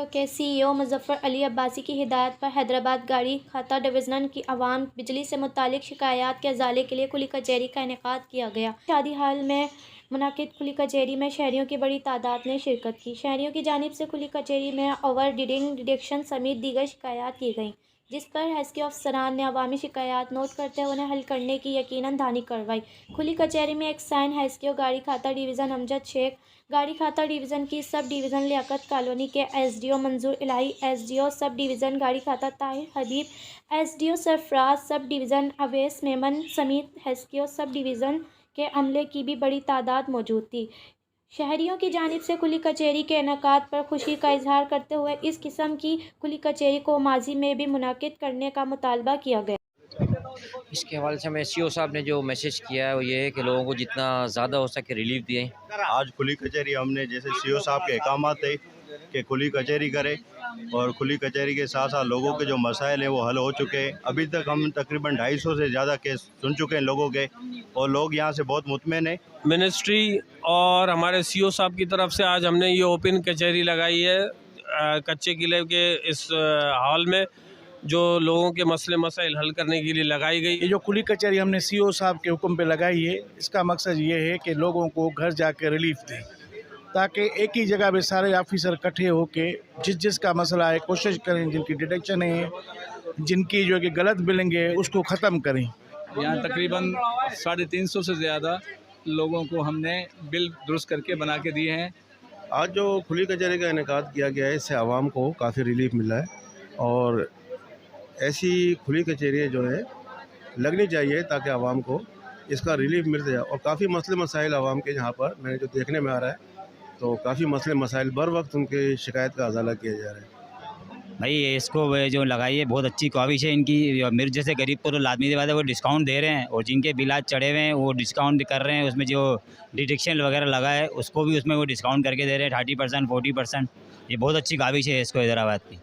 SDO के CEO Muzaffar Ali Abbasi की हिदायत पर हैदराबाद गाड़ी खाता डिवीज़न की आवाम बिजली से मुतालिक शिकायत के अजाले के लिए खुली कचहरी का इनेकाद किया गया। शादी हाल में मुनक़िद खुली कचहरी में शहरियों की बड़ी तादाद ने शिरकत की। शहरियों की जानिब से खुली कचहरी में ओवर डीडिंग डिडक्शन समेत दीगर शिकायत की गईं, जिस पर हैस्की अफसरान ने अवामी शिकायत नोट करते हुए उन्हें हल करने की यकीनन दहानी करवाई। खुली कचहरी में एक साइन हैस्की गाड़ी खाता डिवीज़न अमजद शेख, गाड़ी खाता डिवीज़न की सब डिवीज़न लियाकत कॉलोनी के एसडीओ मंजूर इलाही, एसडीओ सब डिवीज़न गाड़ी खाता ताहिर हबीब, SDO Sarfaraz sub division Awais Memon समेत हैस्की सब डिवीज़न के अमले की भी बड़ी तादाद मौजूद थी। शहरियों की जानिब से खुली कचहरी के इनेकाद पर खुशी का इजहार करते हुए इस किस्म की खुली कचहरी को माजी में भी मुनक़िद करने का मुतालबा किया गया। इसके हवाले से हमें सीओ साहब ने जो मैसेज किया है वो ये है कि लोगों को जितना ज़्यादा हो सके रिलीफ दिए। आज खुली कचहरी हमने जैसे सीओ साहब के अहकाम थे कि खुली कचहरी करे और खुली कचहरी के साथ साथ लोगों के जो मसाइल हैं वो हल हो चुके हैं। अभी तक हम तकरीबन 250 से ज़्यादा केस सुन चुके हैं लोगों के और लोग यहाँ से बहुत मुतमईन हैं। मिनिस्ट्री और हमारे सीओ साहब की तरफ से आज हमने ये ओपन कचहरी लगाई है कच्चे किले के इस हॉल में, जो लोगों के मसले मसाइल हल करने के लिए लगाई गई। ये जो खुली कचहरी हमने सीओ साहब के हुक्म पे लगाई है, इसका मकसद ये है कि लोगों को घर जाके रिलीफ दें, ताकि एक ही जगह पे सारे ऑफिसर इकट्ठे होके जिसका मसला है कोशिश करें, जिनकी डिटेक्शन है, जिनकी जो कि गलत बिलिंग है उसको ख़त्म करें। यहाँ तकरीबन 350 से ज़्यादा लोगों को हमने बिल दुरुस्त करके बना के दिए हैं। आज जो खुली कचहरी का इनेकाद किया गया है इससे आवाम को काफ़ी रिलीफ मिला है और ऐसी खुली कचहरी जो है लगनी चाहिए ताकि आवाम को इसका रिलीफ मिल जाए। और काफ़ी मसले मसाइल आवाम के यहाँ पर मैंने जो देखने में आ रहा है तो काफ़ी मसले मसाइल बर वक्त उनकी शिकायत का अजाला किया जा रहा है। भाई इसको जो लगाई है बहुत अच्छी काविश है इनकी। मेरे जैसे गरीब को तो लाजमी सी बात है वो डिस्काउंट दे रहे हैं, और जिनके बिल आज चढ़े हुए हैं वो डिस्काउंट भी कर रहे हैं। उसमें जो डिटेक्शन वगैरह लगा है उसको भी उसमें वो डिस्काउंट करके दे रहे हैं 30%, 40%। ये बहुत अच्छी काविश है इसको हैदराबाद की।